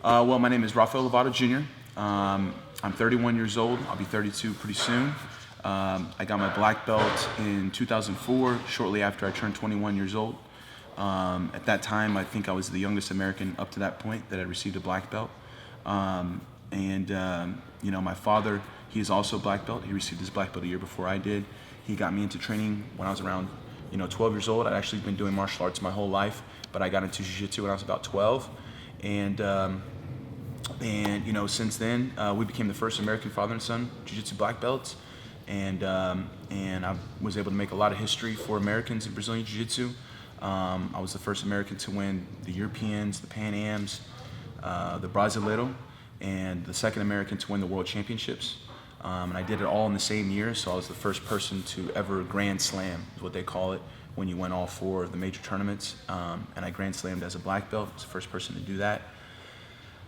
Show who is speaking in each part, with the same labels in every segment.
Speaker 1: Well, my name is Rafael Lovato Jr. I'm 31 years old. I'll be 32 pretty soon. I got my black belt in 2004, shortly after I turned 21 years old. At that time, I think I was the youngest American up to that point that had received a black belt. My father, he is also a black belt. He received his black belt a year before I did. He got me into training when I was around 12 years old. I'd actually been doing martial arts my whole life, but I got into Jiu Jitsu when I was about 12. Since then, we became the first American father and son Jiu Jitsu black belts. And I was able to make a lot of history for Americans in Brazilian Jiu Jitsu. I was the first American to win the Europeans, the Pan Ams, the Brasileiro, and the second American to win the World Championships. And I did it all in the same year, so I was the first person to ever Grand Slam, is what they call it, when you win all four of the major tournaments. And I Grand Slammed as a black belt. I was the first person to do that.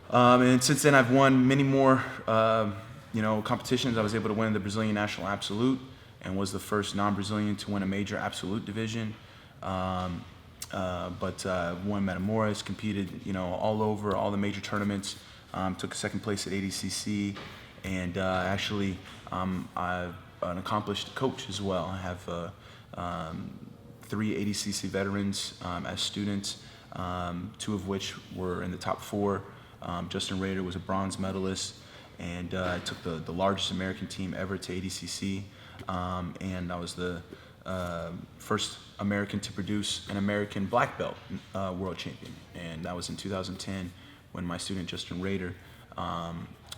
Speaker 1: And since then, I've won many more competitions. I was able to win the Brazilian National Absolute and was the first non-Brazilian to win a major Absolute division. Won Metamoras, competed all over all the major tournaments. Took second place at ADCC, and I'm an accomplished coach as well. I have 3 ADCC veterans as students, 2 of which were in the top 4. Justin Rader was a bronze medalist, and I took the largest American team ever to ADCC, and I was the first American to produce an American black belt world champion, and that was in 2010 when my student Justin Rader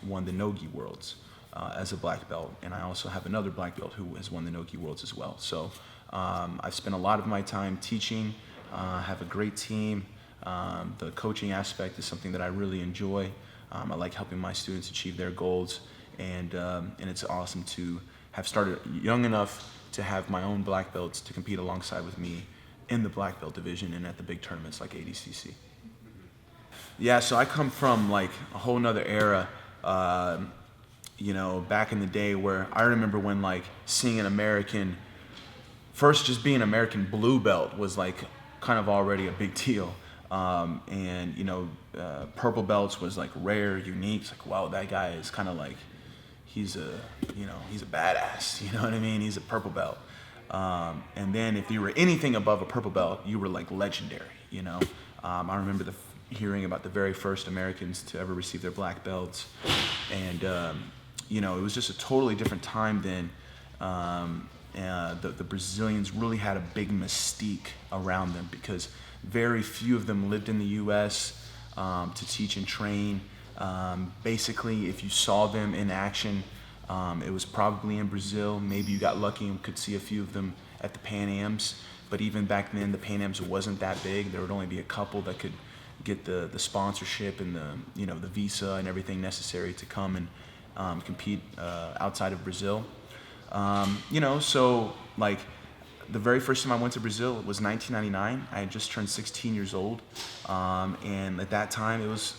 Speaker 1: won the Nogi Worlds as a black belt, and I also have another black belt who has won the Nogi Worlds as well. So I've spent a lot of my time teaching, have a great team. The coaching aspect is something that I really enjoy. I like helping my students achieve their goals, and it's awesome to have started young enough to have my own black belts to compete alongside with me in the black belt division and at the big tournaments like ADCC. Yeah, so I come from like a whole nother era, back in the day where I remember when like seeing an American, first just being an American blue belt was like kind of already a big deal. Purple belts was like rare, unique. It's like, wow, that guy is kind of like, he's a badass, you know what I mean? He's a purple belt. And then if you were anything above a purple belt, you were like legendary, I remember hearing about the very first Americans to ever receive their black belts. And, it was just a totally different time then. The Brazilians really had a big mystique around them because very few of them lived in the U.S. To teach and train. Basically, if you saw them in action, it was probably in Brazil. Maybe you got lucky and could see a few of them at the Pan Ams. But even back then, the Pan Ams wasn't that big. There would only be a couple that could get the sponsorship and the visa and everything necessary to come and compete outside of Brazil. So like the very first time I went to Brazil was 1999. I had just turned 16 years old, and at that time it was,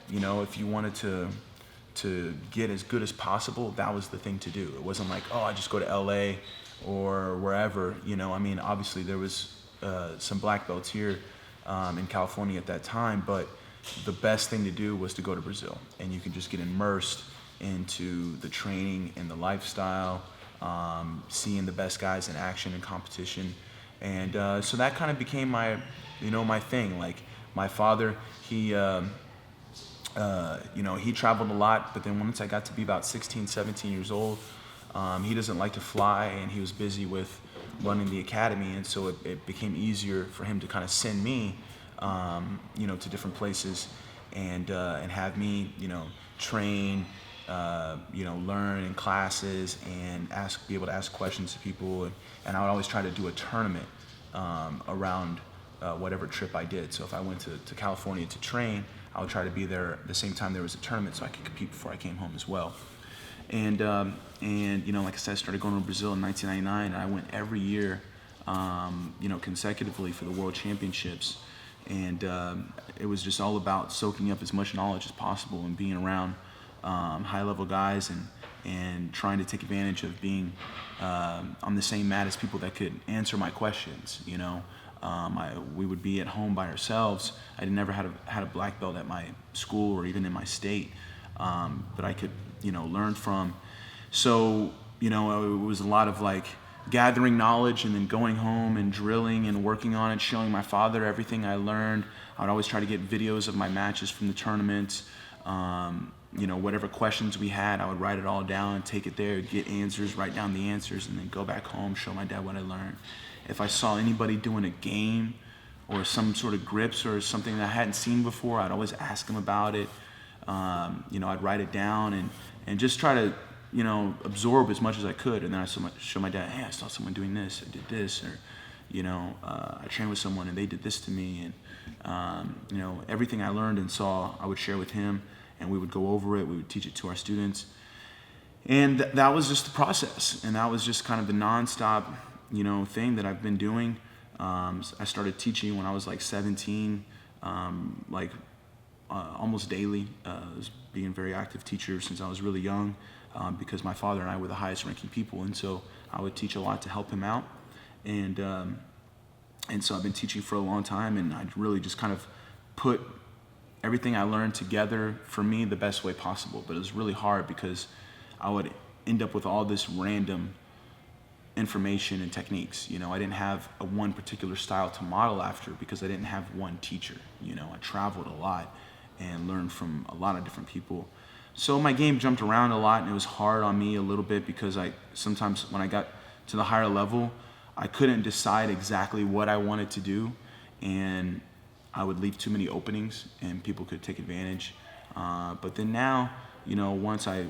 Speaker 1: if you wanted to get as good as possible, that was the thing to do. It wasn't like, oh, I just go to LA or wherever. Obviously there was some black belts here in California at that time, but the best thing to do was to go to Brazil, and you can just get immersed into the training and the lifestyle, seeing the best guys in action and competition. And so that kind of became my thing. Like my father, he traveled a lot, but then once I got to be about 16, 17 years old, he doesn't like to fly, and he was busy with running the academy, and so it became easier for him to kind of send me, to different places and have me, train, learn in classes and be able to ask questions to people. And I would always try to do a tournament around whatever trip I did. So if I went to California to train, I would try to be there at the same time there was a tournament so I could compete before I came home as well. And like I said, I started going to Brazil in 1999, and I went every year, consecutively for the World Championships. And it was just all about soaking up as much knowledge as possible and being around high-level guys and trying to take advantage of being on the same mat as people that could answer my questions, We would be at home by ourselves. I never had a black belt at my school or even in my state that I could, learn from. So, it was a lot of like gathering knowledge and then going home and drilling and working on it, showing my father everything I learned. I would always try to get videos of my matches from the tournaments. Whatever questions we had, I would write it all down, take it there, get answers, write down the answers, and then go back home, show my dad what I learned. If I saw anybody doing a game or some sort of grips or something that I hadn't seen before, I'd always ask him about it. I'd write it down and just try to, absorb as much as I could. And then I show my dad, hey, I saw someone doing this, I did this, or, I trained with someone and they did this to me. And, everything I learned and saw, I would share with him, and we would go over it. We would teach it to our students. And that was just the process. And that was just kind of the nonstop, thing that I've been doing. I started teaching when I was like 17, almost daily. I was being a very active teacher since I was really young, because my father and I were the highest ranking people. And so I would teach a lot to help him out. And so I've been teaching for a long time, and I really just kind of put everything I learned together for me the best way possible. But it was really hard because I would end up with all this random information and techniques. I didn't have one particular style to model after because I didn't have one teacher. I traveled a lot and learned from a lot of different people. So my game jumped around a lot, and it was hard on me a little bit because sometimes when I got to the higher level, I couldn't decide exactly what I wanted to do, and I would leave too many openings and people could take advantage. But then now, once I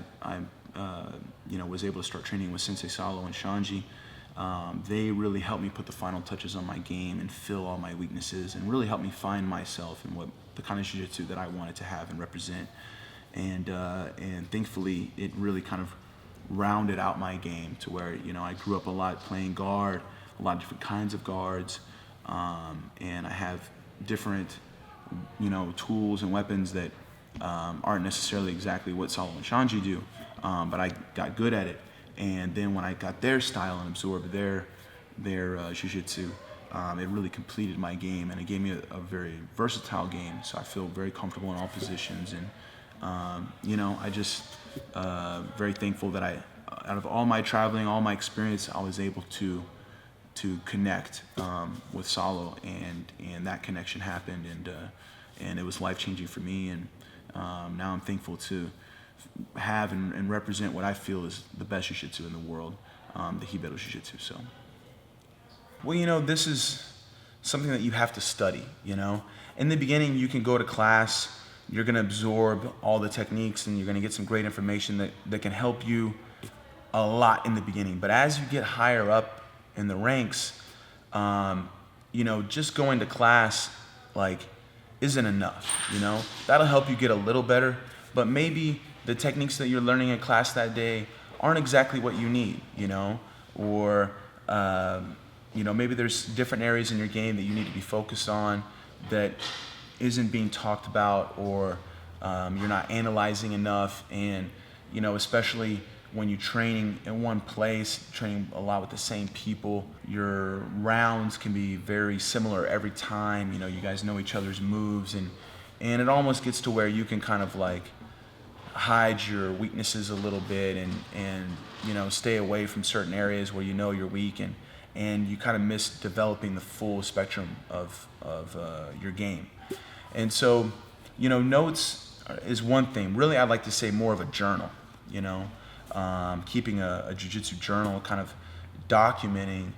Speaker 1: was able to start training with Sensei Salo and Shanji, they really helped me put the final touches on my game and fill all my weaknesses and really helped me find myself and what the kind of jiu-jitsu that I wanted to have and represent. And thankfully, it really kind of rounded out my game to where, I grew up a lot playing guard, a lot of different kinds of guards, and I have different, tools and weapons that aren't necessarily exactly what Salo and Shanji do, but I got good at it. And then when I got their style and absorbed their jiu-jitsu, it really completed my game, and it gave me a very versatile game. So I feel very comfortable in all positions, and I just very thankful that out of all my traveling, all my experience, I was able to connect with Salo, and that connection happened, and it was life-changing for me. And now I'm thankful to have and represent what I feel is the best jiu-jitsu in the world, the Hibeto Jiu-Jitsu. So, well, this is something that you have to study. In the beginning, you can go to class, you're going to absorb all the techniques, and you're going to get some great information that can help you a lot in the beginning. But as you get higher up in the ranks, just going to class isn't enough. That'll help you get a little better, but maybe the techniques that you're learning in class that day aren't exactly what you need, or maybe there's different areas in your game that you need to be focused on that isn't being talked about, or you're not analyzing enough. And especially when you're training in one place, training a lot with the same people, your rounds can be very similar every time. You guys know each other's moves, and it almost gets to where you can kind of hide your weaknesses a little bit, and stay away from certain areas where you're weak, and you kind of miss developing the full spectrum of your game. And so, notes is one thing. Really, I'd like to say more of a journal, keeping a jiu-jitsu journal, kind of documenting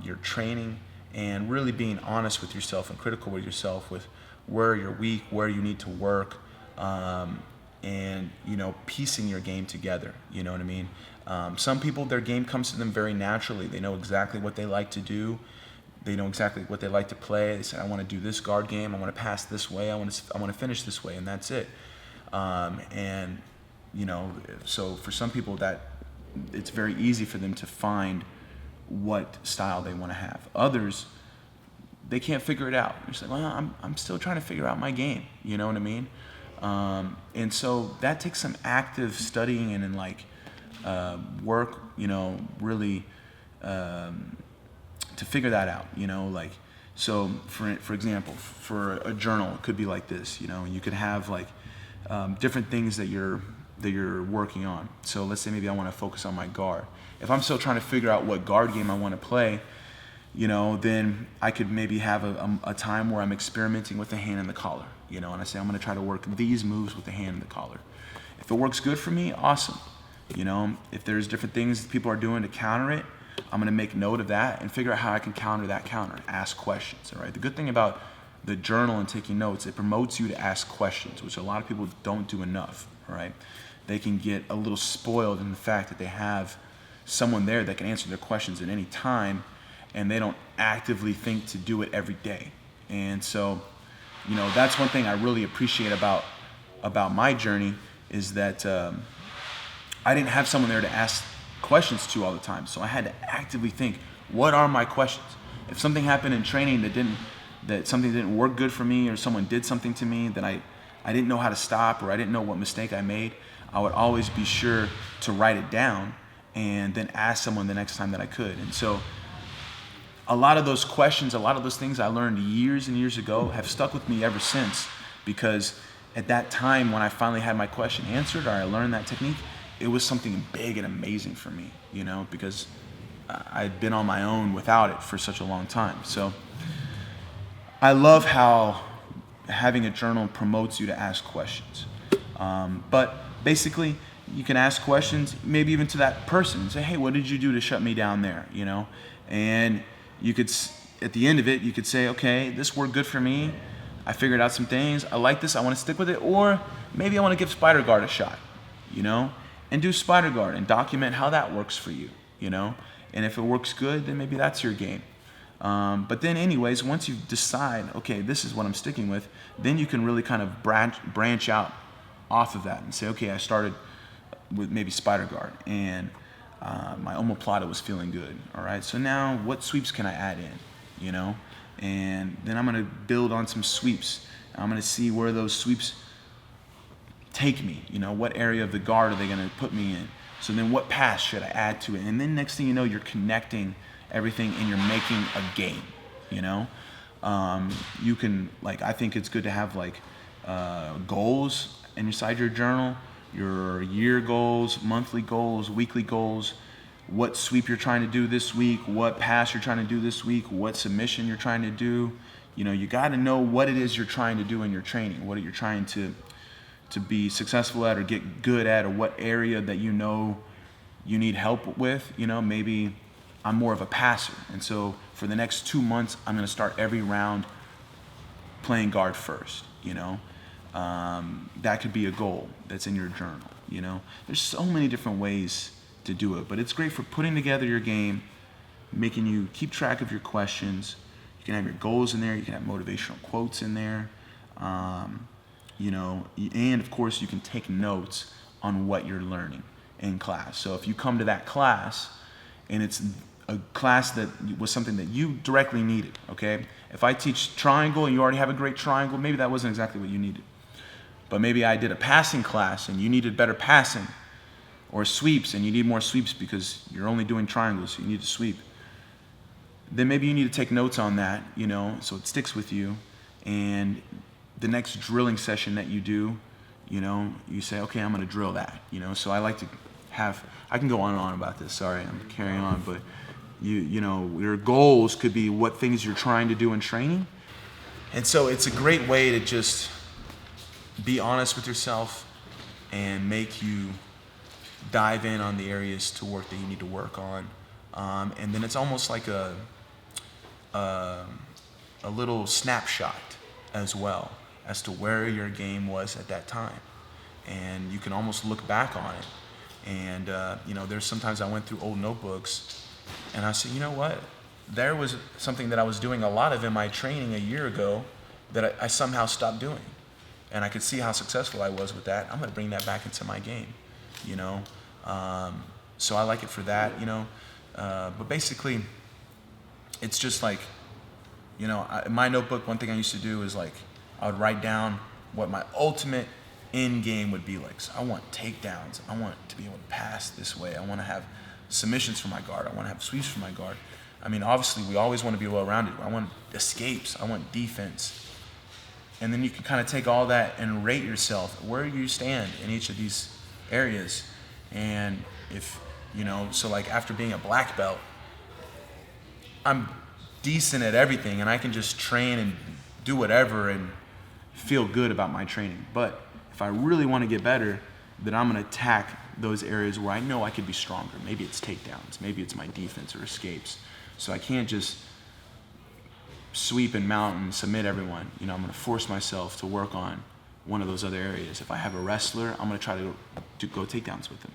Speaker 1: your training and really being honest with yourself and critical with yourself with where you're weak, where you need to work, and piecing your game together. You know what I mean? Some people, their game comes to them very naturally. They know exactly what they like to do. They know exactly what they like to play. They say, I want to do this guard game. I want to pass this way. I want to finish this way, and that's it. So for some people, that it's very easy for them to find what style they want to have. Others, they can't figure it out. They're just like, well, I'm still trying to figure out my game. You know what I mean? And so that takes some active studying and work, really, to figure that out. So for example, for a journal, it could be like this. You could have like different things that you're working on. So let's say maybe I want to focus on my guard. If I'm still trying to figure out what guard game I want to play, then I could maybe have a time where I'm experimenting with the hand and the collar, and I say I'm going to try to work these moves with the hand and the collar. If it works good for me, awesome. If there's different things people are doing to counter it, I'm going to make note of that and figure out how I can counter that counter. Ask questions, all right? The good thing about the journal and taking notes, it promotes you to ask questions, which a lot of people don't do enough, all right? They can get a little spoiled in the fact that they have someone there that can answer their questions at any time, and they don't actively think to do it every day. And so, that's one thing I really appreciate about my journey is that I didn't have someone there to ask questions to all the time. So I had to actively think, what are my questions? If something happened in training that something didn't work good for me, or someone did something to me that I didn't know how to stop, or I didn't know what mistake I made, I would always be sure to write it down and then ask someone the next time that I could. And so a lot of those questions, a lot of those things I learned years and years ago have stuck with me ever since, because at that time when I finally had my question answered, or I learned that technique, it was something big and amazing for me, because I'd been on my own without it for such a long time. So I love how having a journal promotes you to ask questions. But basically, you can ask questions, maybe even to that person, and say, hey, what did you do to shut me down there? And you could, at the end of it, you could say, okay, this worked good for me. I figured out some things. I like this. I want to stick with it. Or maybe I want to give Spider Guard a shot, and do Spider Guard and document how that works for you, And if it works good, then maybe that's your game. But then anyways, once you decide, okay, this is what I'm sticking with, then you can really kind of branch out off of that and say, okay, I started with maybe Spider Guard, and my omoplata was feeling good. All right, so now what sweeps can I add in, And then I'm going to build on some sweeps. I'm going to see where those sweeps take me. What area of the guard are they going to put me in? So then what pass should I add to it? And then next thing you know, you're connecting everything and you're making a game. You can, I think it's good to have goals inside your journal, your year goals, monthly goals, weekly goals, what sweep you're trying to do this week, what pass you're trying to do this week, what submission you're trying to do. You got to know what it is you're trying to do in your training, what you're trying to be successful at or get good at, or what area that you need help with. Maybe I'm more of a passer, and so for the next 2 months, I'm going to start every round playing guard first. That could be a goal that's in your journal. There's so many different ways to do it, but it's great for putting together your game, making you keep track of your questions. You can have your goals in there. You can have motivational quotes in there. And of course you can take notes on what you're learning in class. So if you come to that class and it's a class that was something that you directly needed, okay? If I teach triangle and you already have a great triangle, maybe that wasn't exactly what you needed. But maybe I did a passing class and you needed better passing, or sweeps and you need more sweeps because you're only doing triangles, so you need to sweep. Then maybe you need to take notes on that, so it sticks with you. And the next drilling session that you do, you say, okay, I'm going to drill that, So I like to I can go on and on about this. Sorry, I'm carrying on, but your goals could be what things you're trying to do in training. And so it's a great way to just be honest with yourself and make you dive in on the areas to work that you need to work on. And then it's almost like a little snapshot as well as to where your game was at that time. And you can almost look back on it. And, there's sometimes I went through old notebooks and I said, you know what? There was something that I was doing a lot of in my training a year ago that I somehow stopped doing. And I could see how successful I was with that. I'm going to bring that back into my game, So I like it for that, But basically, it's just like, in my notebook, one thing I used to do is I would write down what my ultimate end game would be like. So I want takedowns. I want to be able to pass this way. I want to have submissions for my guard. I want to have sweeps for my guard. I mean, obviously, we always want to be well-rounded. I want escapes. I want defense. And then you can kind of take all that and rate yourself, where you stand in each of these areas. And if, so like after being a black belt, I'm decent at everything and I can just train and do whatever and feel good about my training. But if I really want to get better, then I'm going to attack those areas where I know I could be stronger. Maybe it's takedowns, maybe it's my defense or escapes. So I can't just sweep and mount and submit everyone. I'm going to force myself to work on one of those other areas. If I have a wrestler, I'm going to try to go takedowns with him.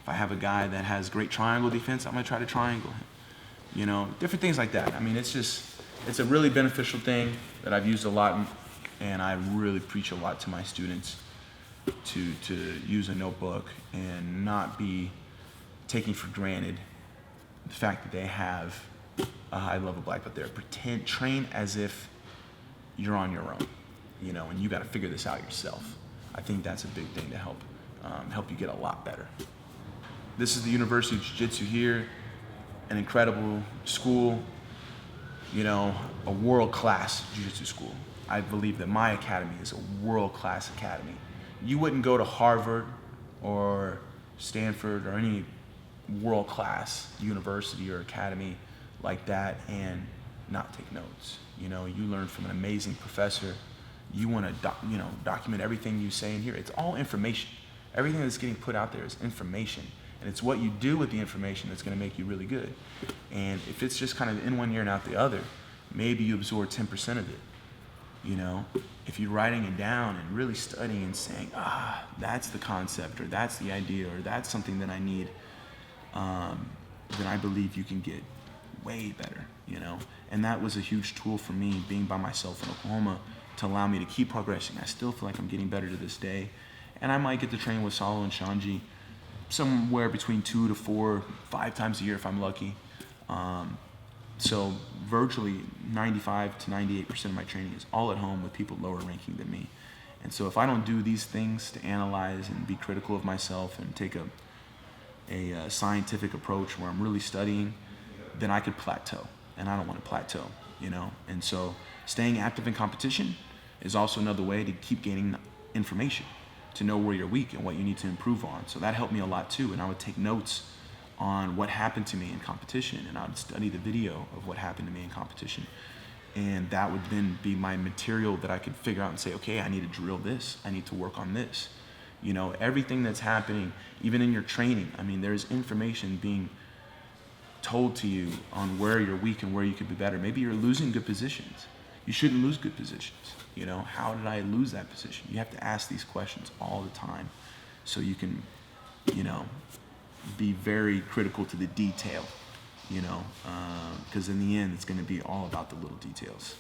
Speaker 1: If I have a guy that has great triangle defense, I'm going to try to triangle him. Different things like that. I mean, it's a really beneficial thing that I've used a lot, and I really preach a lot to my students to use a notebook and not be taking for granted the fact that they have a high level black belt there. Train as if you're on your own, and you got to figure this out yourself. I think that's a big thing to help you get a lot better. This is the University of Jiu Jitsu here, an incredible school, a world-class Jiu Jitsu school. I believe that my academy is a world-class academy. You wouldn't go to Harvard or Stanford or any world-class university or academy like that and not take notes. You learn from an amazing professor. You want to document everything you say in here. It's all information. Everything that's getting put out there is information, and it's what you do with the information that's going to make you really good. And if it's just kind of in one ear and out the other, maybe you absorb 10% of it. If you're writing it down and really studying and saying, that's the concept, or that's the idea, or that's something that I need, then I believe you can get way better, And that was a huge tool for me, being by myself in Oklahoma, to allow me to keep progressing. I still feel like I'm getting better to this day. And I might get to train with Salo and Shanji somewhere between 2 to 4, 5 times a year if I'm lucky. So virtually 95 to 98% of my training is all at home with people lower ranking than me. And so if I don't do these things to analyze and be critical of myself and take a scientific approach where I'm really studying, then I could plateau. And I don't want to plateau, And so staying active in competition is also another way to keep gaining information, to know where you're weak and what you need to improve on. So that helped me a lot too. And I would take notes on what happened to me in competition, and I would study the video of what happened to me in competition. And that would then be my material that I could figure out and say, okay, I need to drill this. I need to work on this. Everything that's happening, even in your training, I mean, there's information being told to you on where you're weak and where you could be better. Maybe you're losing good positions. You shouldn't lose good positions. How did I lose that position? You have to ask these questions all the time so you can, be very critical to the detail, because in the end, it's going to be all about the little details.